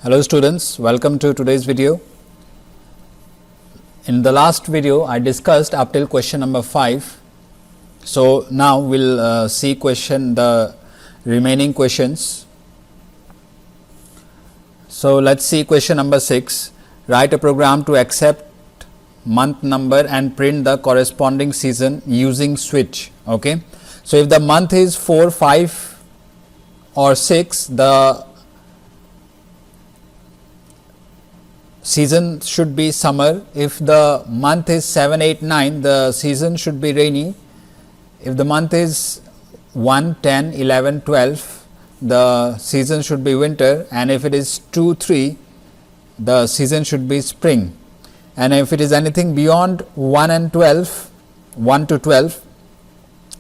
Hello students, welcome to today's video. In the last video I discussed up till question number 5. So now we will see the remaining questions. So let us see question number 6. Write a program to accept month number and print the corresponding season using switch. Okay. So if the month is 4, 5 or 6, the season should be summer. If the month is 7, 8, 9, the season should be rainy. If the month is 1, 10, 11, 12, the season should be winter, and if it is 2, 3, the season should be spring. And if it is anything beyond 1 and 12, 1 to 12,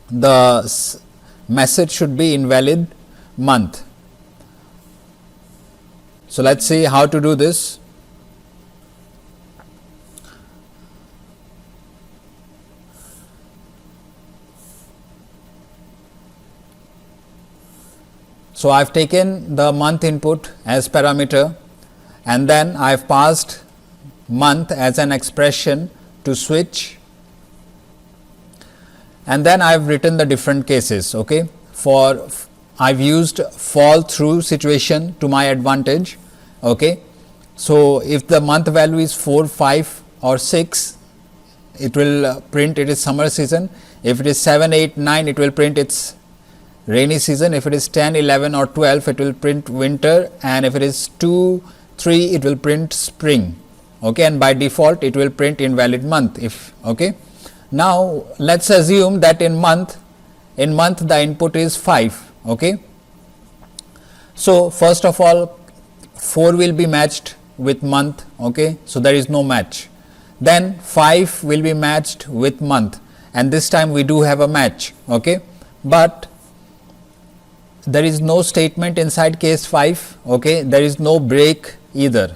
the message should be invalid month. So let us see how to do this. So I have taken the month input as parameter, and then I have passed month as an expression to switch, and then I have written the different cases. Okay. For I have used fall through situation to my advantage. Okay. So if the month value is 4, 5 or 6, it will print it is summer season. If it is 7, 8, 9, it will print its rainy season. If it is 10, 11 or 12, it will print winter, and if it is 2, 3, it will print spring. Okay. And by default it will print invalid month. If okay. Now let us assume that in month the input is 5. Okay. So first of all 4 will be matched with month. Okay. So there is no match. Then 5 will be matched with month, and this time we do have a match. Okay. But there is no statement inside case 5. Okay. There is no break either.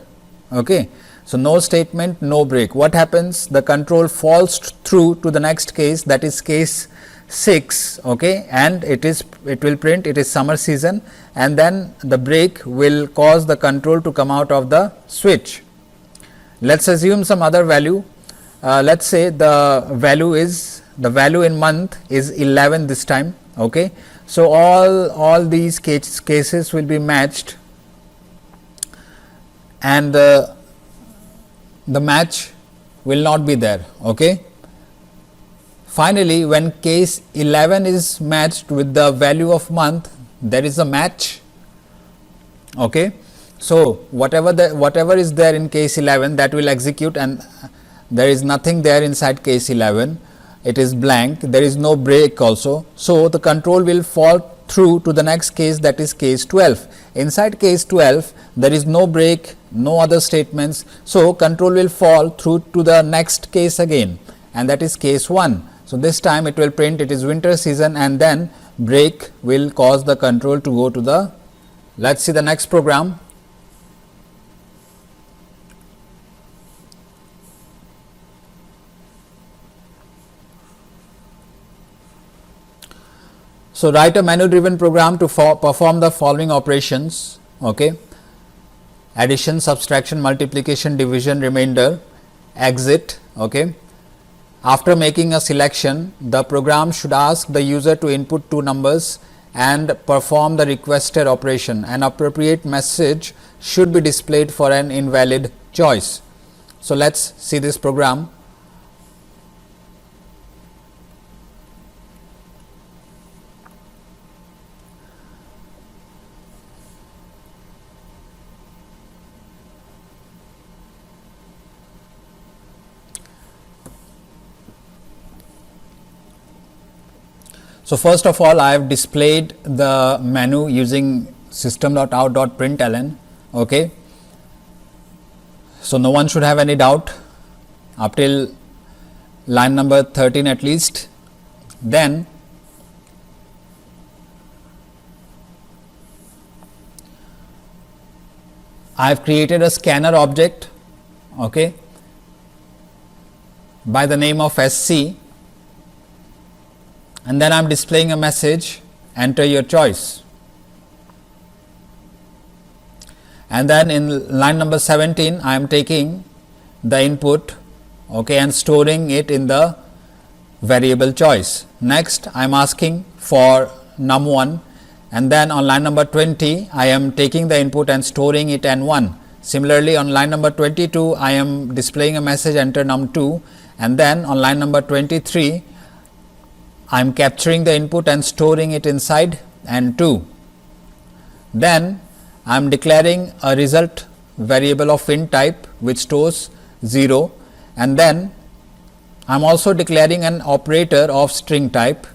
Okay. So no statement, no break. What happens? The control falls through to the next case, that is case 6. Okay. And it will print it is summer season, and then the break will cause the control to come out of the switch. Let us assume some other value. Let us say the value in month is 11 this time. Okay. So all these cases will be matched, and the match will not be there. Okay. Finally, when case 11 is matched with the value of month, there is a match. Okay. So whatever is there in case 11, that will execute, and there is nothing there inside case 11. It is blank, there is no break also. So the control will fall through to the next case, that is case 12. Inside case 12 there is no break, no other statements. So control will fall through to the next case again, and that is case 1. So this time it will print it is winter season, and then break will cause the control to go to the, let us see the next program. So write a manual driven program to perform the following operations. Okay. Addition, subtraction, multiplication, division, remainder, exit. Okay. After making a selection, the program should ask the user to input 2 numbers and perform the requested operation. An appropriate message should be displayed for an invalid choice. So let us see this program. So first of all, I have displayed the menu using system.out.println. Okay. So no one should have any doubt up till line number 13 at least. Then I have created a scanner object, okay, by the name of SC, and then I am displaying a message, enter your choice. and then in line number 17 I am taking the input, okay, and storing it in the variable choice. Next I am asking for num1, and then on line number 20 I am taking the input and storing it n1. Similarly, on line number 22 I am displaying a message enter num2, and then on line number 23 I am capturing the input and storing it inside n2. Then I am declaring a result variable of int type which stores 0, and then I am also declaring an operator of string type,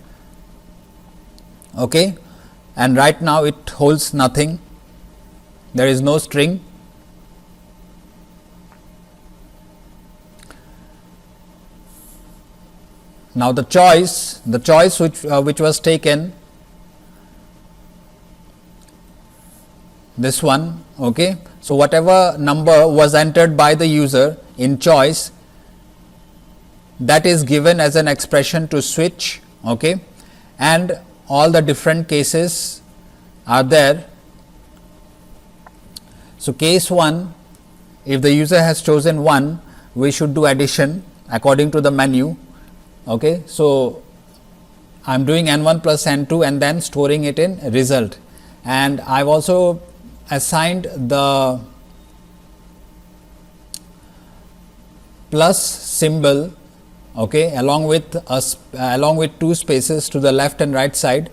okay, and right now it holds nothing, there is no string. Now the choice which was taken, this one, okay. So whatever number was entered by the user in choice, that is given as an expression to switch, okay, and all the different cases are there. So case 1, if the user has chosen 1, we should do addition according to the menu, okay. So I am doing n1 plus n2 and then storing it in result, and I have also assigned the plus symbol, okay, along with two spaces to the left and right side,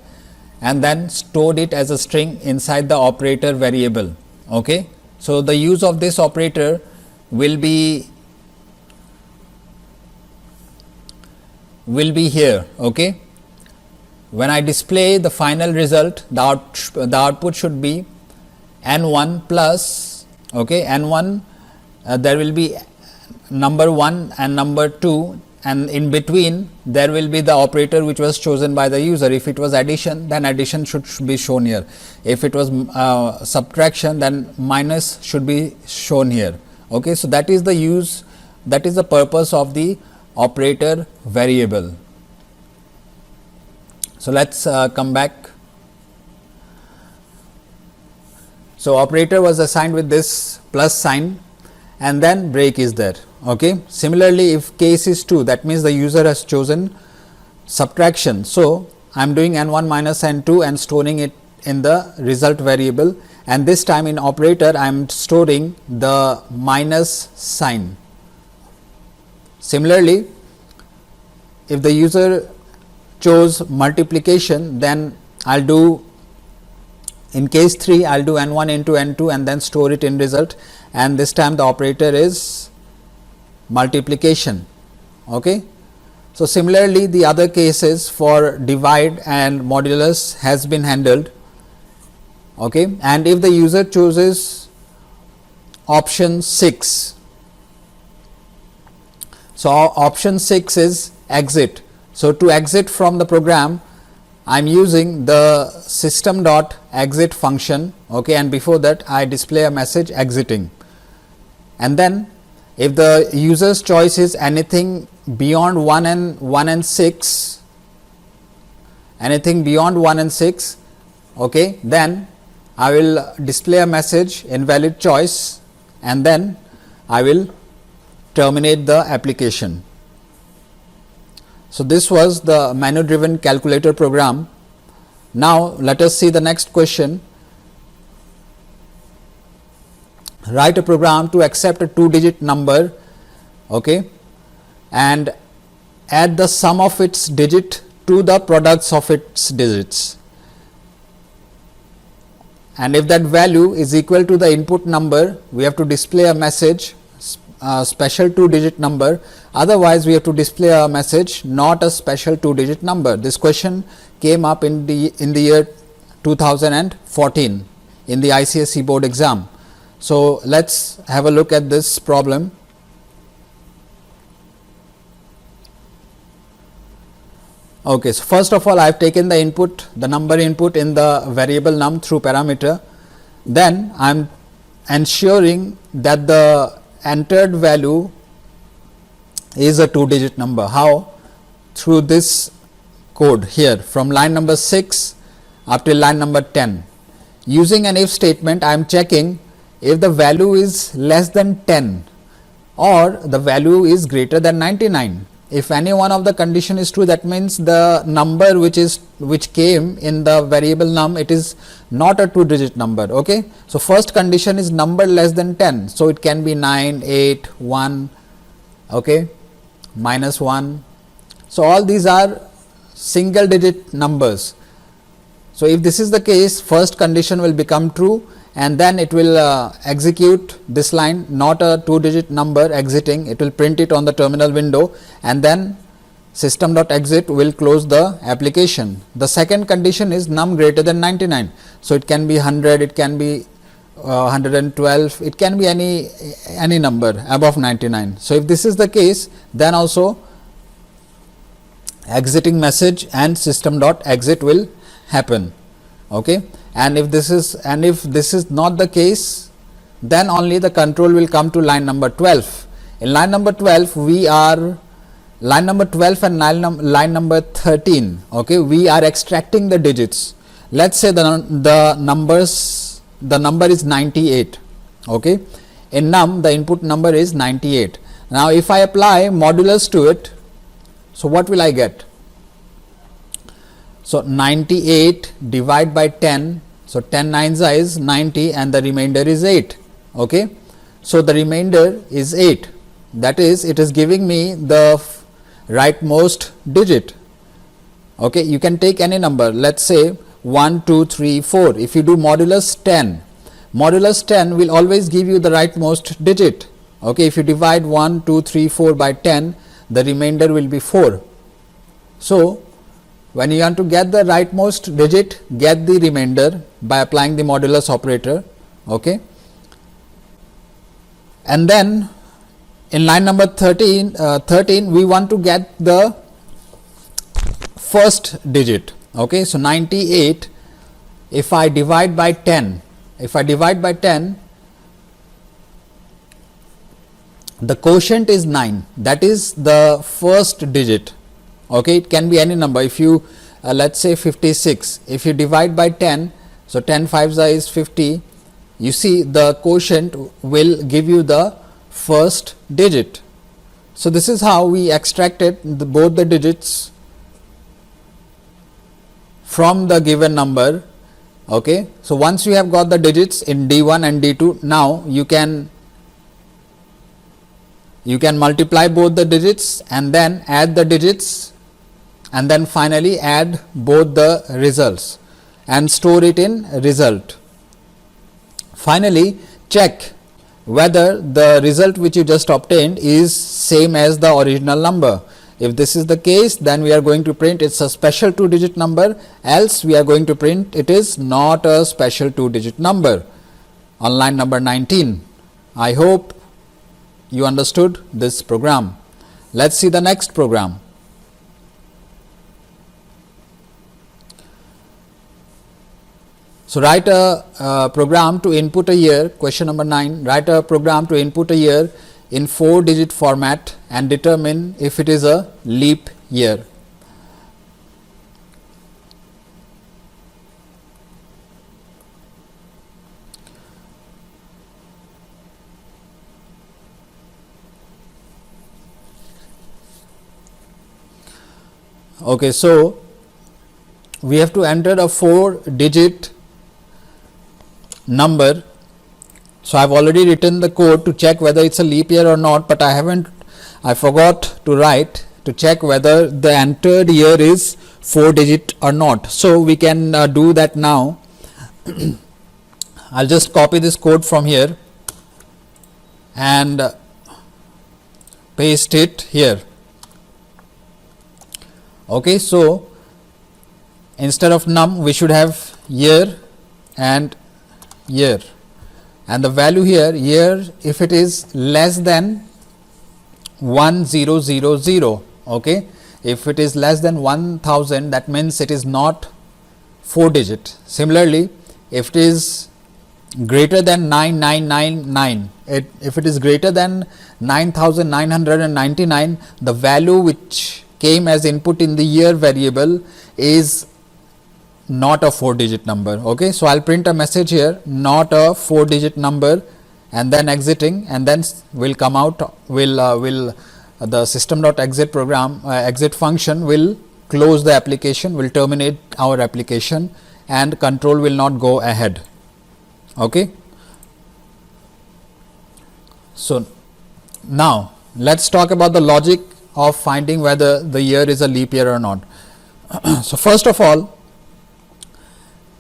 and then stored it as a string inside the operator variable, okay. So the use of this operator will be here, okay. When I display the final result, the output should be n1 plus, okay, n1, there will be number 1 and number 2, and in between there will be the operator which was chosen by the user. If it was addition, then addition should be shown here. If it was subtraction, then minus should be shown here, okay. So that is the use, that is the purpose of the operator variable. So let us come back. So operator was assigned with this plus sign, and then break is there, okay. Similarly, if case is 2, that means the user has chosen subtraction. So I am doing n1 minus n2 and storing it in the result variable, and this time in operator I am storing the minus sign. Similarly, if the user chose multiplication, then I will do, in case 3 I will do n1 into n2 and then store it in result, and this time the operator is multiplication, okay. So similarly, the other cases for divide and modulus has been handled, okay. And if the user chooses option 6, so option 6 is exit. So to exit from the program, I am using the system.exit function, okay, and before that I display a message exiting. And then if the user's choice is anything beyond 1 and 6, anything beyond 1 and 6, okay, then I will display a message invalid choice, and then I will terminate the application. So this was the menu driven calculator program. Now let us see the next question. Write a program to accept a 2-digit number, okay, and add the sum of its digit to the products of its digits, and if that value is equal to the input number, we have to display a message special 2-digit number, otherwise we have to display a message not a special 2-digit number. This question came up in the year 2014 in the ICSE board exam. So let us have a look at this problem. Okay, so first of all I have taken the input, the number input in the variable num through parameter, then I am ensuring that the entered value is a 2-digit number. How? Through this code here from line number 6 up till line number 10. Using an if statement, I am checking if the value is less than 10 or the value is greater than 99. If any one of the condition is true, that means the number which came in the variable num, it is not a 2-digit number. Okay, so first condition is number less than 10, so it can be 9, 8, 1, okay, -1. So all these are single digit numbers. So if this is the case, first condition will become true, and then it will execute this line, not a 2-digit number exiting, it will print it on the terminal window, and then system.exit will close the application. The second condition is num greater than 99. So it can be 100, it can be 112, it can be any number above 99. So if this is the case, then also exiting message and system.exit will happen. Okay, and if this is not the case, then only the control will come to line number 12. In line number 12, we are line number 12 and line number 13. Okay, we are extracting the digits. Let's say the number is 98. Okay, in num the input number is 98. Now if I apply modulus to it, so what will I get? So 98 divide by 10, so 10 nines is 90 and the remainder is 8. Okay, so the remainder is 8, that is, it is giving me the rightmost digit. Okay, you can take any number, let's say 1, 2, 3, 4. If you do modulus 10, modulus 10 will always give you the rightmost digit. Okay, if you divide 1, 2, 3, 4 by 10, the remainder will be 4. So when you want to get the rightmost digit, get the remainder by applying the modulus operator. Okay, and then in line number 13, we want to get the first digit. Okay, so 98, if I divide by 10, the quotient is 9, that is the first digit. Okay, it can be any number. If you let's say 56, if you divide by 10, so 10 5s is 50, you see the quotient will give you the first digit. So this is how we extracted both the digits from the given number. Okay, so once you have got the digits in D1 and D2, now you can multiply both the digits and then add the digits, and then finally add both the results and store it in result. Finally, check whether the result which you just obtained is same as the original number. If this is the case, then we are going to print it's a special 2-digit number, else we are going to print it is not a special 2-digit number on line number 19. I hope you understood this program. Let's see the next program. So write a program to input a year, question number 9, write a program to input a year in 4-digit format and determine if it is a leap year. Okay, so we have to enter a 4-digit number. So I have already written the code to check whether it's a leap year or not, but I forgot to write to check whether the entered year is 4-digit or not. So we can do that now. I'll just copy this code from here and paste it here. Okay, so instead of num we should have year and year, and the value here, year, if it is less than 1000, okay, if it is less than 1000, that means it is not 4-digit. Similarly, if it is greater than 9999, if it is greater than 9999, the value which came as input in the year variable is not a 4-digit number. Okay, so I'll print a message here, not a 4-digit number, and then exiting, and then will come out, will the system.exit program, exit function will close the application, will terminate our application, and control will not go ahead. Okay. So now let's talk about the logic of finding whether the year is a leap year or not. So first of all,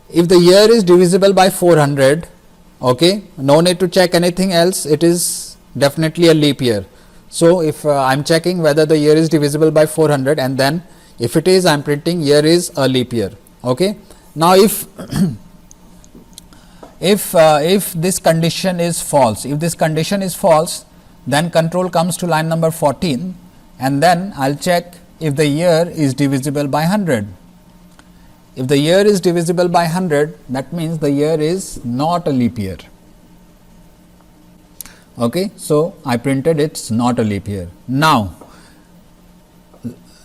if the year is divisible by 400, okay, no need to check anything else, it is definitely a leap year. So if I am checking whether the year is divisible by 400, and then if it is, I am printing year is a leap year. Okay. Now if if this condition is false, then control comes to line number 14, and then I'll check if the year is divisible by 100. If the year is divisible by 100, that means the year is not a leap year. Okay, so I printed it's not a leap year. Now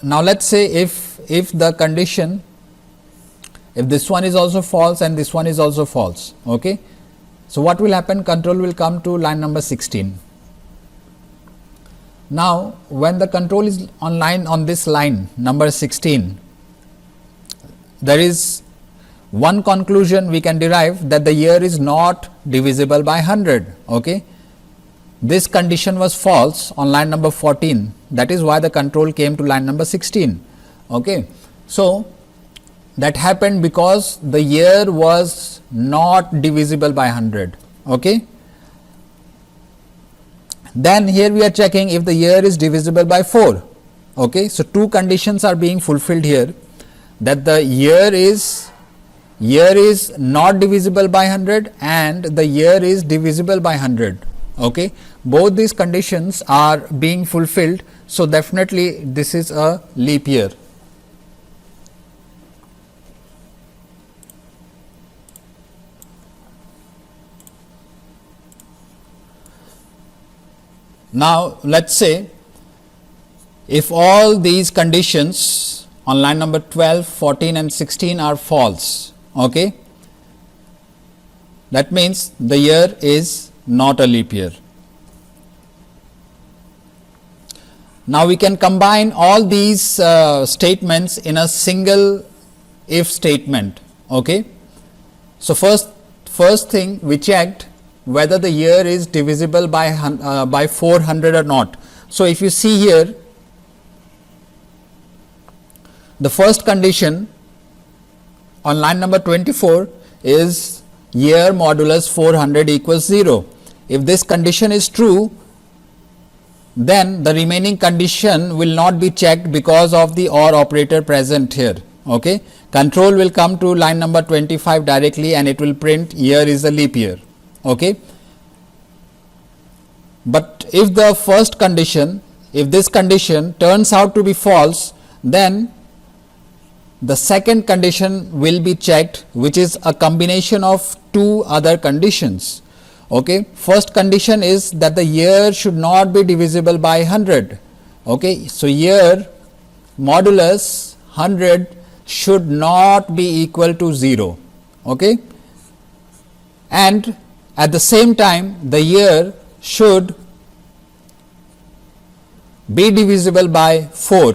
let's say if the condition, if this one is also false and this one is also false, okay, so what will happen? Control will come to line number 16. Now when the control is on this line number 16, there is one conclusion we can derive, that the year is not divisible by 100. Okay, this condition was false on line number 14, that is why the control came to line number 16. Okay, so that happened because the year was not divisible by 100. Okay, then here we are checking if the year is divisible by 4. Okay, so two conditions are being fulfilled here, that the year is not divisible by 100 and the year is divisible by 100. Okay, both these conditions are being fulfilled, so definitely this is a leap year. Now let's say if all these conditions on line number 12, 14 and 16 are false, okay, that means the year is not a leap year. Now we can combine all these statements in a single if statement. Okay, so first thing we checked whether the year is divisible by 400 or not. So if you see here, the first condition on line number 24 is year modulus 400 equals 0. If this condition is true, then the remaining condition will not be checked because of the OR operator present here. Okay, control will come to line number 25 directly and it will print year is a leap year. Okay, but if the first condition, if this condition turns out to be false, then the second condition will be checked, which is a combination of two other conditions. Okay, first condition is that the year should not be divisible by 100. Okay, so year modulus 100 should not be equal to 0. Okay, and at the same time the year should be divisible by 4.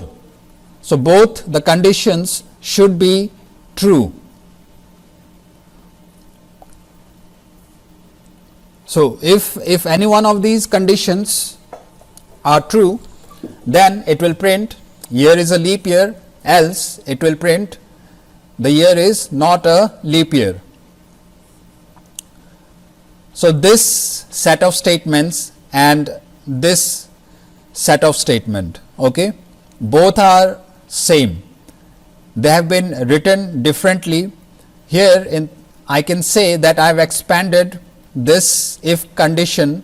So both the conditions should be true. So if any one of these conditions are true, then it will print year is a leap year, else it will print the year is not a leap year. So this set of statements and this set of statement, okay, both are same. They have been written differently. Here I can say that I have expanded this if condition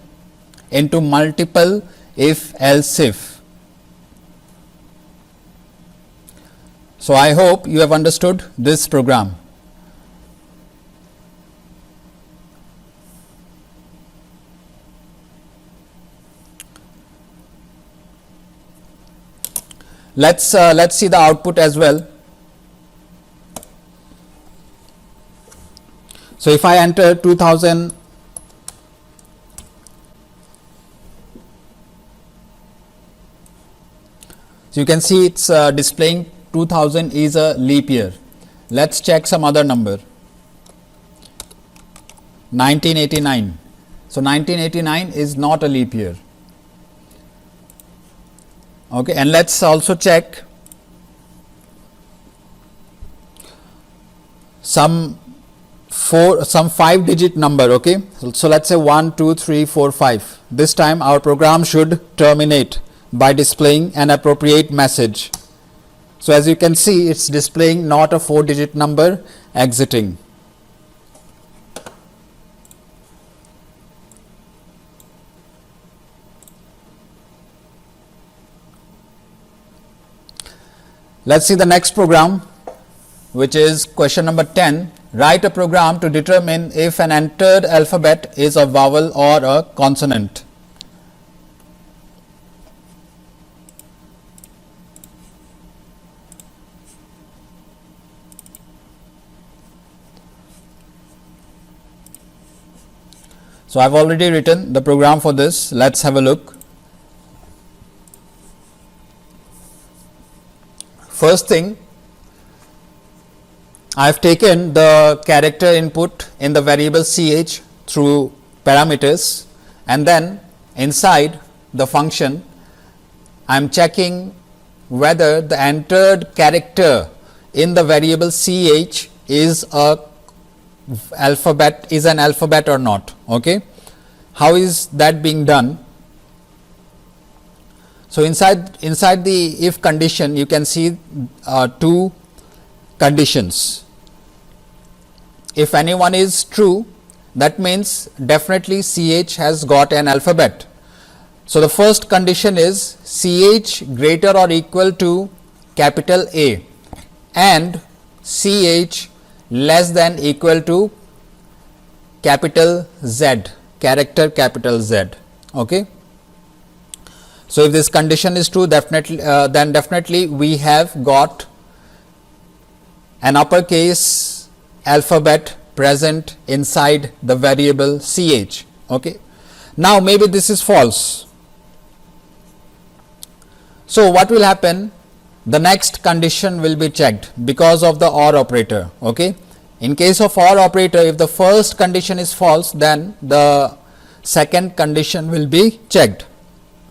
into multiple if else if. So I hope you have understood this program. Let's see the output as well. So if I enter 2000, so you can see it's displaying 2000 is a leap year. Let's check some other number. 1989. So 1989 is not a leap year. Okay, and let's also check some 5-digit number. Okay, so let's say 1 2 3 4 5. This time our program should terminate by displaying an appropriate message. So as you can see, it's displaying not a 4-digit number exiting. Let's see the next program, which is question number 10. Write a program to determine if an entered alphabet is a vowel or a consonant. So I've already written the program for this. Let's have a look. First thing, I've taken the character input in the variable ch through parameters, and then inside the function I'm checking whether the entered character in the variable ch is an alphabet or not. Okay, how is that being done? So inside the if condition, you can see two conditions. If any one is true, that means definitely ch has got an alphabet. So the first condition is ch greater or equal to capital A and ch less than equal to capital Z, character capital Z. Okay. So if this condition is true, definitely then definitely we have got an uppercase alphabet present inside the variable ch. Okay. Now maybe this is false. So what will happen? The next condition will be checked because of the OR operator. Okay. In case of OR operator, if the first condition is false, then the second condition will be checked.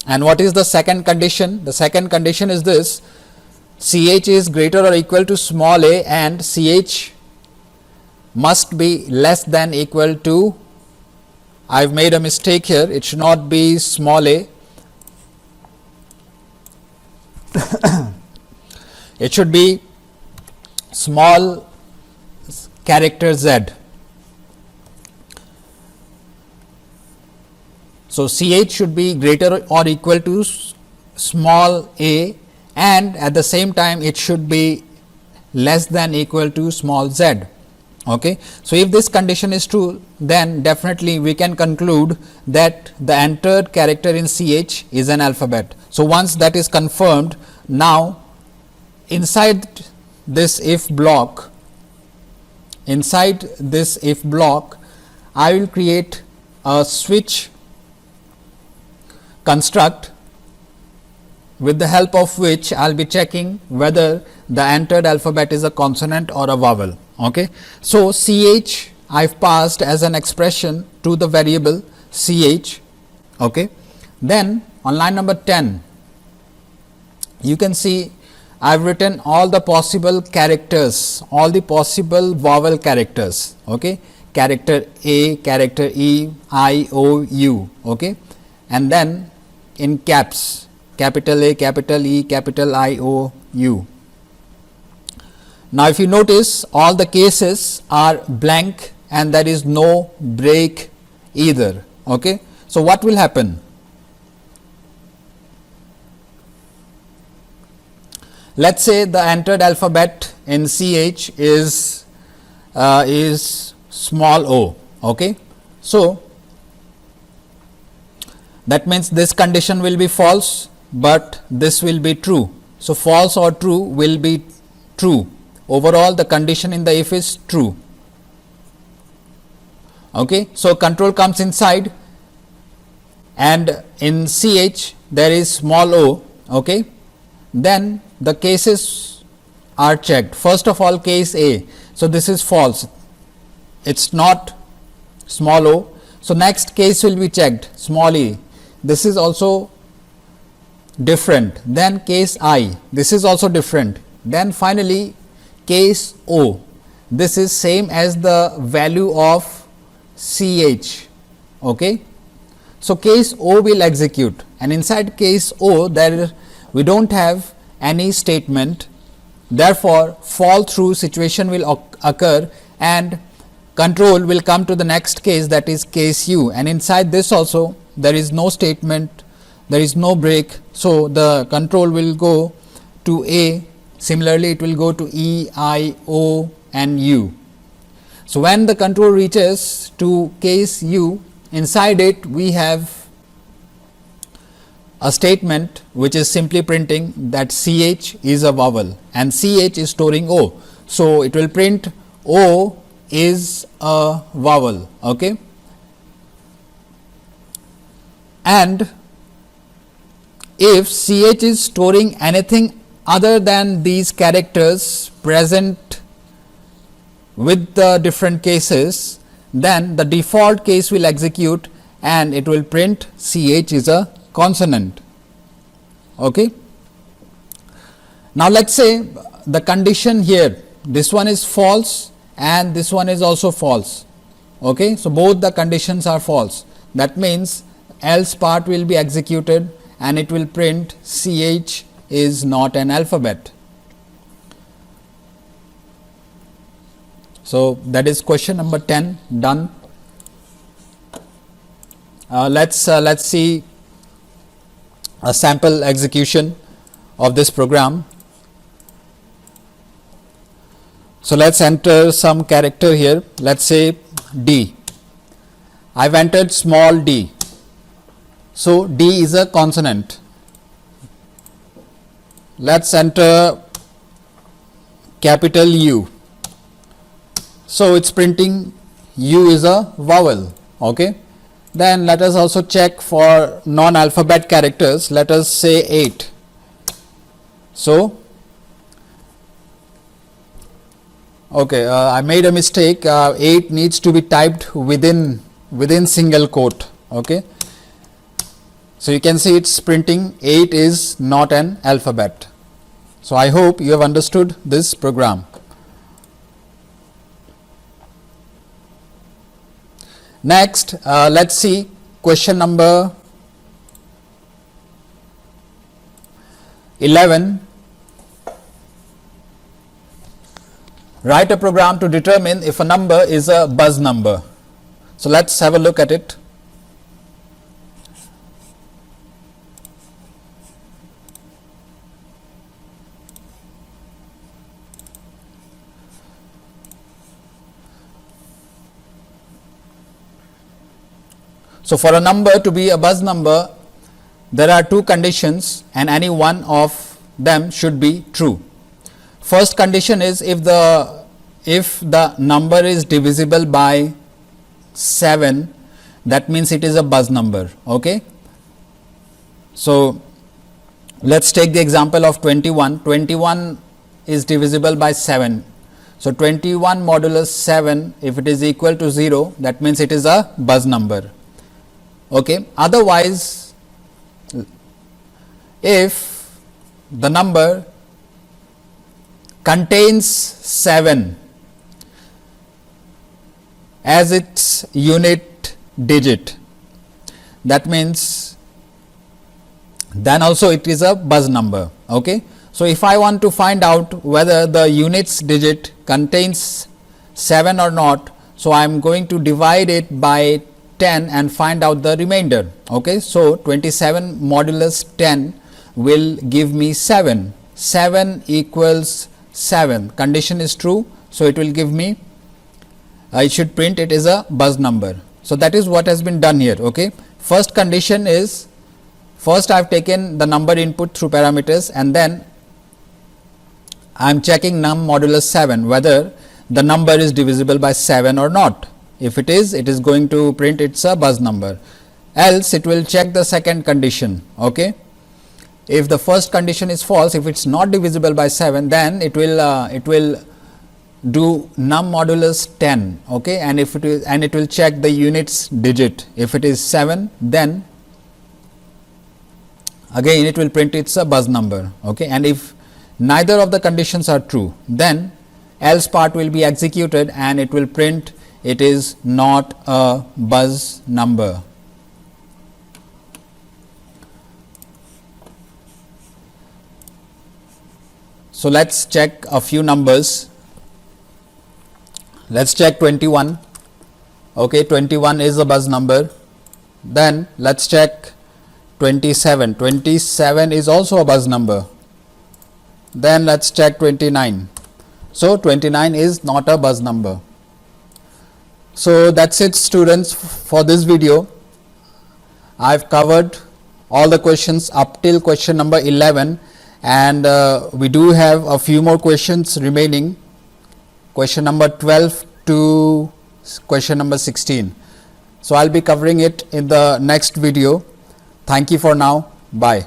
And what is the second condition? The second condition is this: ch is greater or equal to small a and ch must be less than equal to, I've made a mistake here, it should not be small a, it should be small character z. So ch should be greater or equal to small a, and at the same time it should be less than equal to small z. Okay. So if this condition is true, then definitely we can conclude that the entered character in ch is an alphabet. So once that is confirmed, now inside this if block, I will create a switch construct with the help of which I will be checking whether the entered alphabet is a consonant or a vowel. Okay. So ch I have passed as an expression to the variable ch. Okay. Then on line number 10, you can see I have written all the possible characters, all the possible vowel characters. Okay. Character A, character E, I, O, U. Okay. And then in caps, capital A, capital E, capital I, O, U. Now if you notice, all the cases are blank and there is no break either. Okay. So what will happen? Let's say the entered alphabet in ch is small o. Okay. So that means this condition will be false, but this will be true. So false or true will be true. Overall the condition in the if is true. Okay, so control comes inside, and in CH there is small o. Okay, then the cases are checked. First of all, case A. So this is false. It's not small o. So next case will be checked, small e. This is also different. Then case I. This is also different. Then finally case O. This is same as the value of CH. Okay. So case O will execute, and inside case O there we don't have any statement. Therefore, fall through situation will occur and control will come to the next case, that is case U, and inside this also there is no statement, there is no break. So the control will go to A. Similarly, it will go to E, I, O and U. So when the control reaches to case U, inside it we have a statement which is simply printing that CH is a vowel and CH is storing O. So it will print O is a vowel. Okay. And if CH is storing anything other than these characters present with the different cases, then the default case will execute and it will print CH is a consonant. Okay. Now let us say the condition here, this one is false and this one is also false. Okay. So both the conditions are false. That means else part will be executed and it will print CH is not an alphabet. So that is question number 10 done. Let's see a sample execution of this program. So let's enter some character here. Let's say D. I've entered small d. So D is a consonant. Let's enter capital U. So it's printing U is a vowel. Okay. Then let us also check for non-alphabet characters. Let us say 8. So okay, I made a mistake. 8 needs to be typed within single quote. Okay. So you can see it's printing 8 is not an alphabet. So I hope you have understood this program. Next, let's see question number 11. Write a program to determine if a number is a buzz number. So let's have a look at it. So for a number to be a buzz number, there are two conditions and any one of them should be true. First condition is if the number is divisible by 7, that means it is a buzz number. Okay. So let's take the example of 21. 21 is divisible by 7. So 21 modulus 7, if it is equal to 0, that means it is a buzz number. Okay. Otherwise, if the number contains 7 as its unit digit, that means then also it is a buzz number. Okay. So if I want to find out whether the units digit contains 7 or not, so I am going to divide it by 10 and find out the remainder. Okay. So 27 modulus 10 will give me 7. 7 equals 7. Condition is true. So it will give me, I should print it is a buzz number. So that is what has been done here. Okay. First condition is, first I have taken the number input through parameters and then I am checking num modulus 7 whether the number is divisible by 7 or not. If it is going to print it's a buzz number. Else it will check the second condition. Okay. If the first condition is false, if it's not divisible by 7, then it will do num modulus 10. Okay, and if it is, and it will check the units digit. If it is 7, then again it will print it's a buzz number. Okay, and if neither of the conditions are true, then else part will be executed and it will print it is not a buzz number. So let's check a few numbers. Let's check 21. Okay, 21 is a buzz number. Then let's check 27. 27 is also a buzz number. Then let's check 29. So 29 is not a buzz number. So that's it, students, for this video. I've covered all the questions up till question number 11, and we do have a few more questions remaining, question number 12 to question number 16. So I'll be covering it in the next video. Thank you for now. Bye.